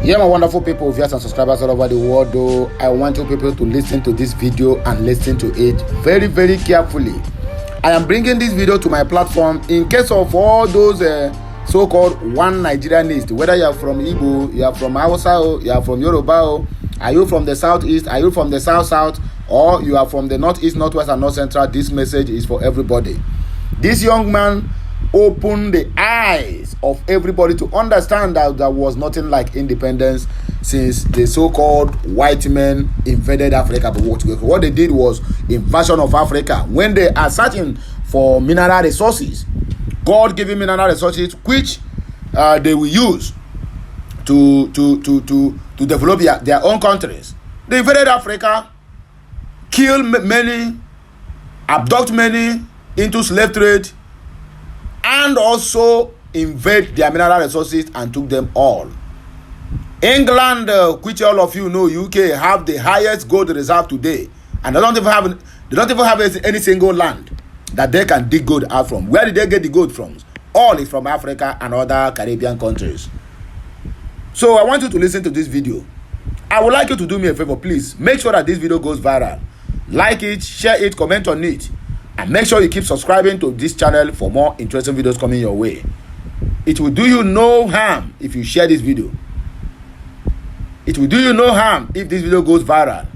Yeah, my wonderful people, viewers and subscribers all over the world, though, I want you people to listen to this video and listen to it very, very carefully. I am bringing this video to my platform in case of all those so-called one Nigerianists, whether you are from Igbo, you are from Hausa, you are from Yoruba, are you from the southeast, are you from the south, or you are from the northeast, northwest, and north central. This message is for everybody. This young man opened the eyes of everybody to understand that there was nothing like independence since the so-called white men invaded Africa. But what they did was invasion of Africa. When they are searching for mineral resources, God-given mineral resources, which they will use to develop their own countries, they invaded Africa, killed many, abduct many into slave trade, and also invade their mineral resources and took them all. England, which all of you know, UK, have the highest gold reserve today, and they don't even have any single land that they can dig gold out from. Where did they get the gold from? All is from Africa and other Caribbean countries. So I want you to listen to this video. I would like you to do me a favor, please. Make sure that this video goes viral. Like it, share it, comment on it. And make sure you keep subscribing to this channel for more interesting videos coming your way. It will do you no harm if you share this video. It will do you no harm if this video goes viral.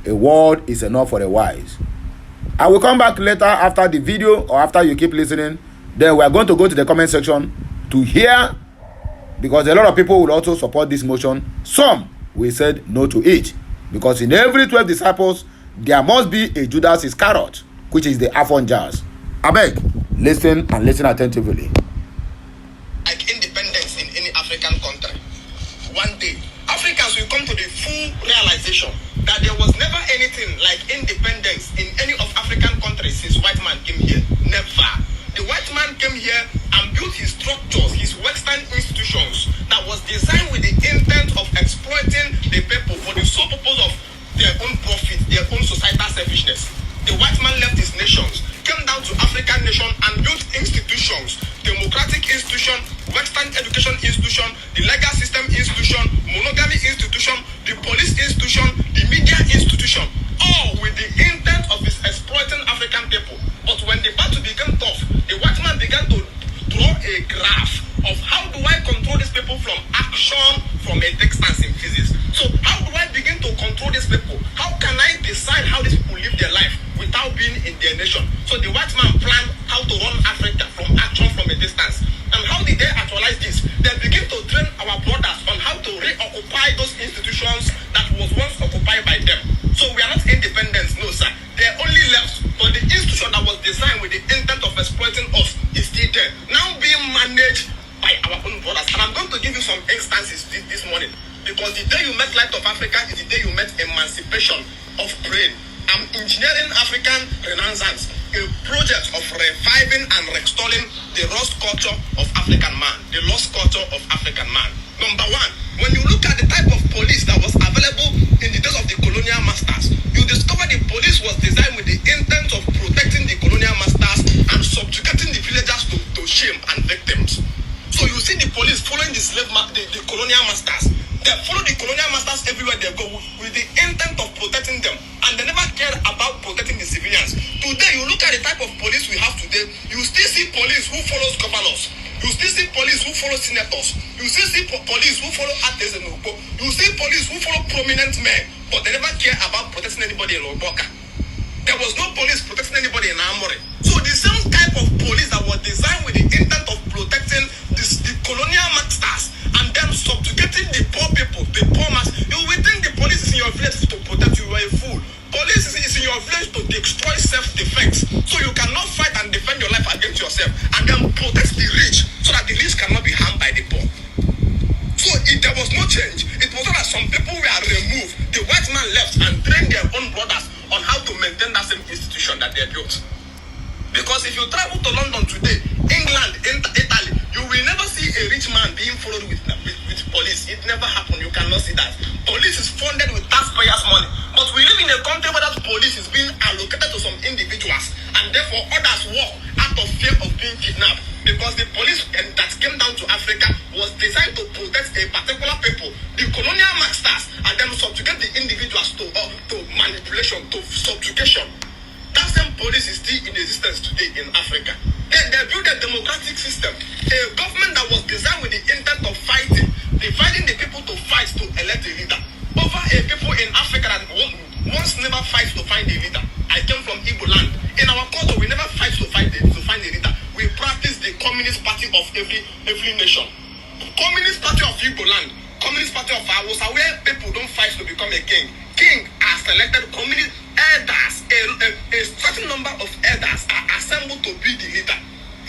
A word is enough for the wise. I will come back later after the video or after you keep listening. Then we are going to go to the comment section to hear, because a lot of people will also support this motion. Some will say no to it, because in every 12 disciples there must be a Judas Iscariot, which is the Afon Jazz. I beg, listen and listen attentively. Like independence in any African country, one day Africans will come to the full realization that there was never anything like independence in any of African countries since white man came here. Never. The white man came here and built his structures, his Western institutions that was designed with the intent of exploiting the people for the sole purpose of their own profit, their own societal selfishness. The white man left his nations, came down to African nation and built institutions, democratic institution, Western education institution, the legal system institution, monogamy institution, the police institution, the media institution, all with the intent of his exploiting African people. But when the battle became tough, the white man began to draw a graph of how do I control these people from action, from a distance in physics. So how do I begin to control these people? How can I decide how these people live their life without being in their nation? So the white man planned how to run Africa from action, from a distance. And how did they actualize this? They begin to train our brothers on how to reoccupy those institutions that was once occupied by them. So we are not independent, no sir. They are only left, but the institution that was designed with the intent of exploiting us is still there, now being managed by our own brothers. And I'm going to give you some instances this morning, because the day you met Light of Africa is the day you met emancipation of brain. I'm engineering African Renaissance, a project of reviving and restoring the lost culture of African man, the lost culture of African man. Number one, when you look at the type of police that was available in the days of the colonial masters, you discover the police was designed with the intent of protecting the colonial masters and subjugating the villagers to shame and victims. So you see the police following the colonial masters. They follow the colonial masters everywhere they go with the intent of protecting them, and they never cared about protecting the civilians. Today, you look at the type of police we have today, you still see police who follows governors. You still see police who follow senators. You still see police who follow artists in Oko. You see police who follow prominent men, but they never care about protecting anybody in Oboka. There was no police protecting anybody in Amore. So the same type of police that was designed with the intent of protecting the colonial masters and then subjugating the poor people, the poor mass. You will think the police is in your village to protect you. You are a fool. Police is in your village to destroy self-defense. So you cannot fight and defend your life against yourself and then protect the rich so that the rich cannot be harmed by the poor. So if there was no change, it was not that some people were removed. The white man left and trained their own brothers on how to maintain that same institution that they built. Because if you travel to London today, England, Italy, you will never see a rich man being followed with police. It never happened. You cannot see that. Police is funded with taxpayers' money. But we live in a country where that police is being allocated to some individuals, and therefore others walk out of fear of being kidnapped. Because the police that came down to Africa was designed to protect a particular people colonial masters and then subjugate the individuals to manipulation, to subjugation. That same police is still in existence today in Africa. Then they built a democratic system, a government that was designed with the intent of fighting, dividing the people to fight to elect a leader. Over a people in Africa that once never fight to find a leader. I came from Igbo land. In our culture, we never fight to find a leader. We practice the Communist Party of every nation. Communist Party of Igbo land, Communist Party of Hausa, where people don't fight to become a king. King are selected communist elders. A certain number of elders are assembled to be the leader,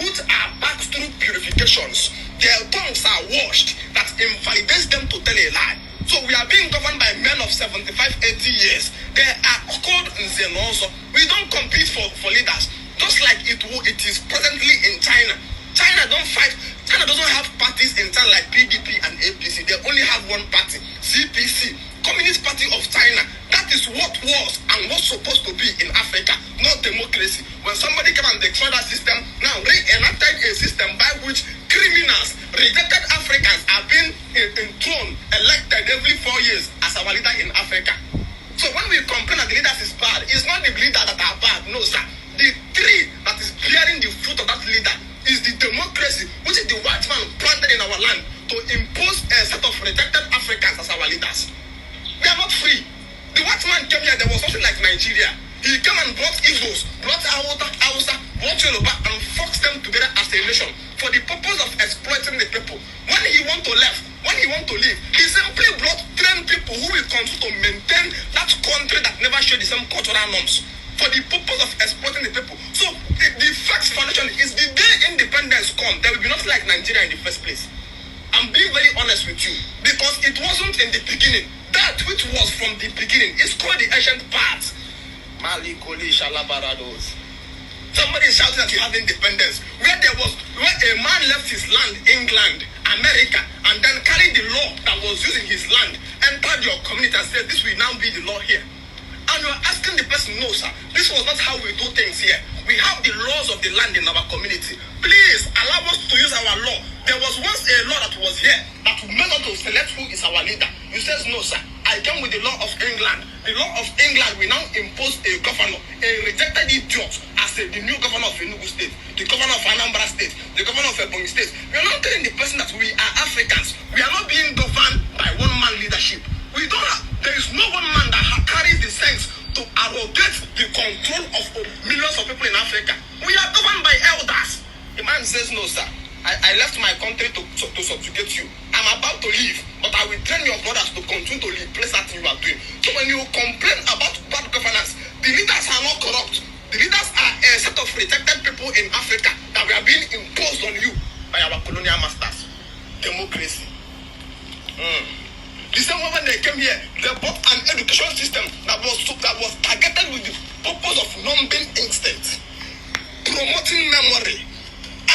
which are passed through purifications. Their tongues are washed, that invalidates them to tell a lie. So we are being governed by men of 75, 80 years. They are called Nzenozo. We don't compete for leaders, just like it is presently in China. China don't fight. China doesn't have parties in China like PDP and APC. They only have one party, CPC, Communist Party of China. That is what was and was supposed to be in Africa, not democracy. When somebody came and destroyed that system, now re-enacted a system by which criminals, rejected Africans are being enthroned, elected every 4 years as our leader in Africa. So when we complain that the leaders is bad, it's not the leaders that are bad, no sir. The tree that is bearing the fruit of that leader is the democracy, which is the white man planted in our land to impose a set of rejected Africans as our leaders. They are not free. The white man came here, there was something like Nigeria. He came and brought Igbos, brought Hausa, brought Yoruba, and forced them together as a nation for the purpose of exploiting the people. When he want to leave, he simply brought trained people who will continue to maintain that country that never share the same cultural norms for the purpose of exploiting the people. So the first foundation is the day independence come, there will be nothing like Nigeria in the first place. I'm being very honest with you, because it wasn't in the beginning. That which was from the beginning is called the ancient past. Malikoli Shalabarados. Somebody is shouting that you have independence. Where a man left his land, England, America, and then carried the law that was used in his land, entered your community and said, this will now be the law here. And you're asking the person, no sir, this was not how we do things here. We have the laws of the land in our community. Please allow us to use our law. There was once a law that was here that made us to select who is our leader. You said, no sir, I came with the law of England. The law of England will now impose a governor, a rejected idiot, as the new governor of Enugu State, the governor of Anambra State, the governor of Ebonyi State. We are not telling the person that we are Africans. We are not being governed by one man leadership. We don't have, there is no one man that carries the sense to arrogate the control of millions of people in Africa. We are governed by elders. The man says, no sir, I left my country to subjugate you. I'm about to leave, but I will train your brothers to continue to replace that thing you are doing. So when you complain about bad governance, the leaders are not corrupt. The leaders are a set of rejected people in Africa that were being imposed on you by our colonial masters. Democracy. The same way when they came here, they brought an education system that was targeted with the purpose of numbing instinct, promoting memory,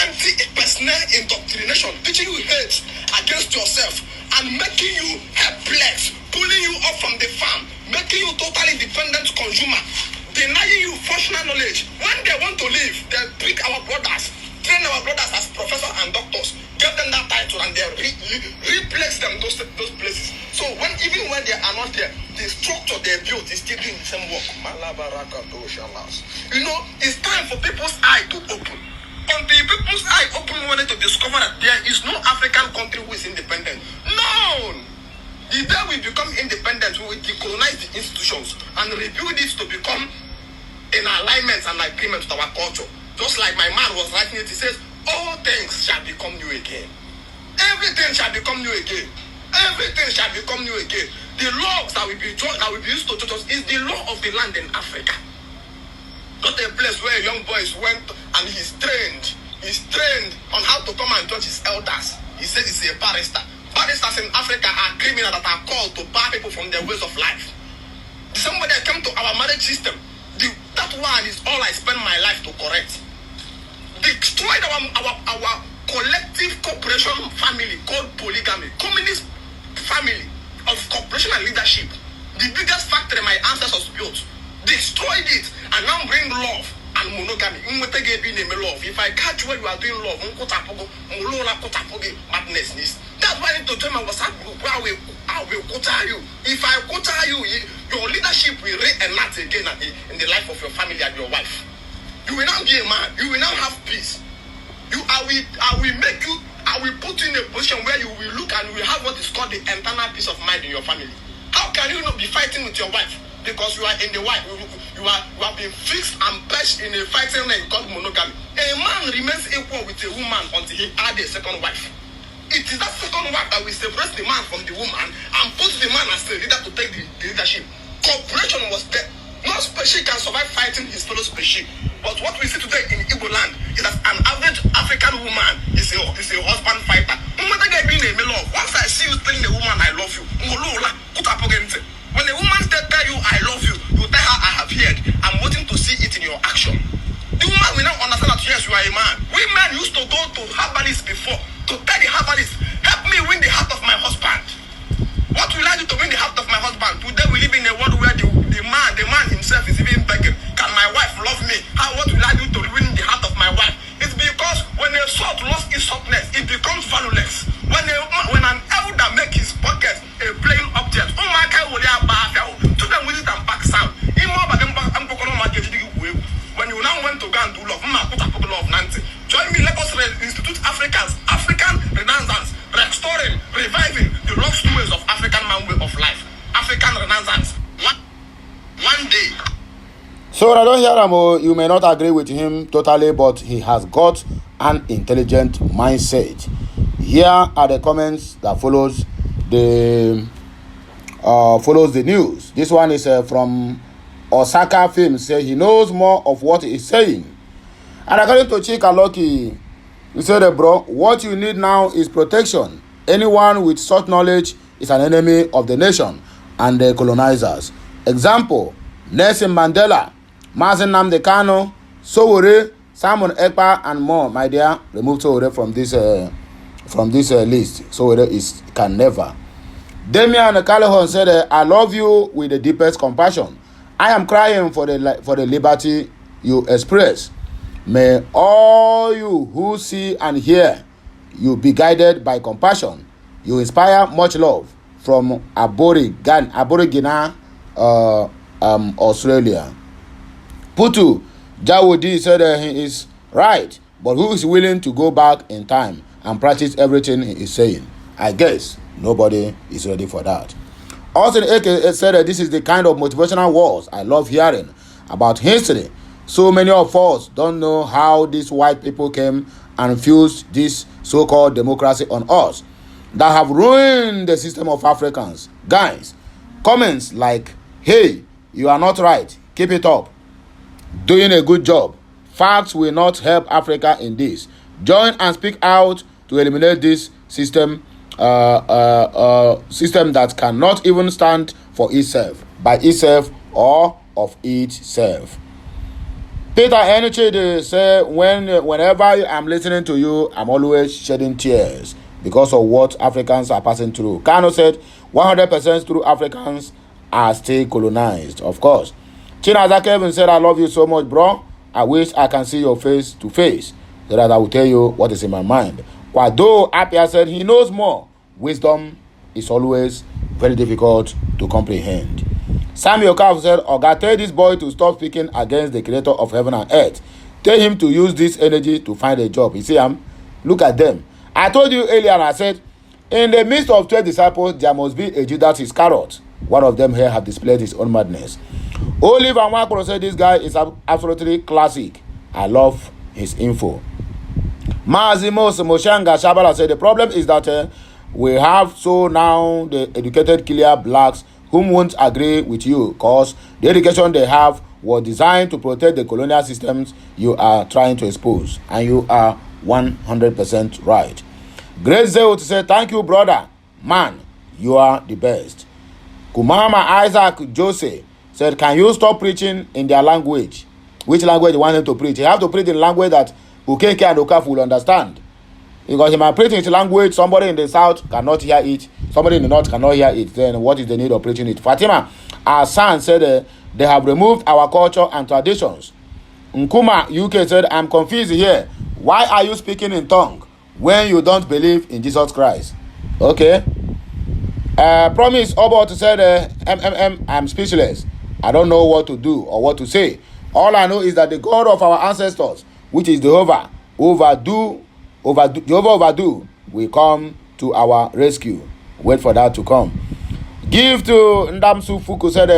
anti-personal indoctrination, teaching you hate against yourself, and making you helpless, pulling you up from the farm, making you totally dependent consumer, denying you functional knowledge. When they want to leave, they pick our brothers, train our brothers as professors and doctors, give them that title, and they replace them those places. So even when they are not there, the structure they built is still doing the same work. You know, it's time for people's eye to open. Until people's eye open, we wanted to discover that there is no African country who is independent. No! The day we become independent, we will decolonize the institutions and rebuild it to become in alignment and agreement with our culture. Just like my man was writing it, he says, all things shall become new again. Everything shall become new again. Everything shall become new again. The laws that will be used to judge us is the law of the land in Africa. Not a place where young boys went and he's trained on how to come and judge his elders. He said he's a barrister. Barristers in Africa are criminals that are called to bar people from their ways of life. Somebody came to our marriage system. That one is all I spend my life to correct. Destroyed our collective corporation family called polygamy, communist family of corporation and leadership. The biggest factory my ancestors built. Destroyed it and now bring love and monogamy. If I catch you when you are doing love, madness. That's That's why I need to tell my WhatsApp group where I will quote you. If I quote you, your leadership will reenact again in the life of your family and your wife. You will now be a man. You will now have peace. I will put you in a position where you will look and you will have what is called the internal peace of mind in your family. How can you not be fighting with your wife? Because you are in the wife. You have been fixed and perched in a fighting line called monogamy. A man remains equal with a woman until he add a second wife. It is that second wife that will separate the man from the woman and put the man as the leader to take the leadership. Cooperation was there. No species can survive fighting his fellow species. But what we see today in Igbo land is that an average African woman is a husband fighter. No matter being a Melu, once I see you telling a woman I love you, when a woman tell you I love you, you tell her I have heard. I'm waiting to see it in your action. The woman will now understand that yes, you are a man. We men used to go to herbalists before to tell the herbalist, help me win the heart of my husband. What will I do to win the heart of my husband? Today we live in a world where the man himself is even begging, can my wife love me? What will I do to win the heart of my wife? It's because when a sword lost its sharpness, it becomes valueless. When an elder makes his pocket a playing object, to them with it and back sound. When you now went to go and do love, join me, let us institute African Renaissance, restoring, reviving the lost ways of African man way of life. African Renaissance. One day. So I don't hear him. You may not agree with him totally, but he has got an intelligent mindset. Here are the comments that follows the news. This one is from Osaka Film. Say he knows more of what he's saying. And according to Chika Loki, he said, bro, what you need now is protection. Anyone with such knowledge is an enemy of the nation and the colonizers. Example, Nelson Mandela, Mazen Nnamdi Kanu, Sowore, Simon Ekpa, and more. My dear, remove Sowore from this list. Sowore can never. Damian Calhoun said, I love you with the deepest compassion. I am crying for the liberty you express. May all you who see and hear you be guided by compassion. You inspire much love from Aborigine, Australia. Putu Jawodi said he is right, but who is willing to go back in time and practice everything he is saying? I guess nobody is ready for that. Austin Eke said that this is the kind of motivational words I love hearing about history. So many of us don't know how these white people came and fused this so-called democracy on us that have ruined the system of Africans. Guys, comments like, hey, you are not right, keep it up, doing a good job, facts will not help Africa in this, join and speak out to eliminate this system that cannot even stand for itself, by itself or of itself. Peter Enichede said, whenever I'm listening to you, I'm always shedding tears because of what Africans are passing through. Kano said, 100% through Africans are still colonized, of course. Chinaza Kevin said, I love you so much, bro. I wish I can see your face to face so that I will tell you what is in my mind. Kwado Apia said, he knows more. Wisdom is always very difficult to comprehend. Samuel Kav said, Oga, tell this boy to stop speaking against the creator of heaven and earth. Tell him to use this energy to find a job. You see, look at them. I told you earlier, and I said, in the midst of 12 disciples, there must be a Judas Iscariot. One of them here have displayed his own madness. Olive and Wakro said, this guy is absolutely classic. I love his info. Mazimos Moshanga Shabala said, the problem is that we have so now the educated clear blacks whom won't agree with you because the education they have was designed to protect the colonial systems you are trying to expose. And you are 100% right. Great Zeo to say, thank you, brother. Man, you are the best. Kumama Isaac Jose said, can you stop preaching in their language? Which language you want him to preach? You have to preach in language that Ukeke and Okafu will understand. Because if I preach in language, somebody in the south cannot hear it, somebody in the north cannot hear it, then what is the need of preaching it? Fatima, our son said they have removed our culture and traditions. Nkuma UK said, I'm confused here. Why are you speaking in tongue when you don't believe in Jesus Christ? Okay. Promise Obo to say I'm speechless. I don't know what to do or what to say. All I know is that the God of our ancestors, which is Jehovah overdue, will come to our rescue. Wait for that to come. Give to Ndamsu Fuku said,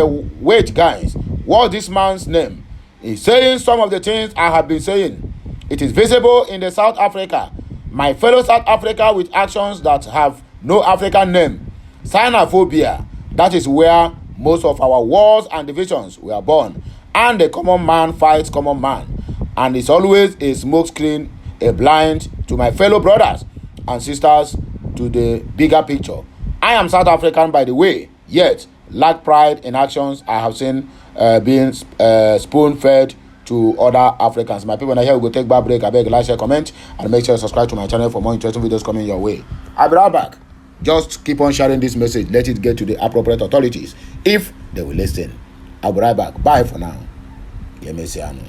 wait guys, what's this man's name? He's saying some of the things I have been saying. It is visible in the South Africa. My fellow South Africa with actions that have no African name. Xenophobia. That is where most of our wars and divisions were born. And the common man fights common man. And it's always a smokescreen, a blind to my fellow brothers and sisters to the bigger picture. I am South African, by the way, yet lack pride in actions I have seen being spoon-fed to other Africans. My people, now here we go take back break. I beg, like, share, comment, and make sure you subscribe to my channel for more interesting videos coming your way. I'll be right back. Just keep on sharing this message. Let it get to the appropriate authorities if they will listen. I'll be right back. Bye for now. Yemesiano.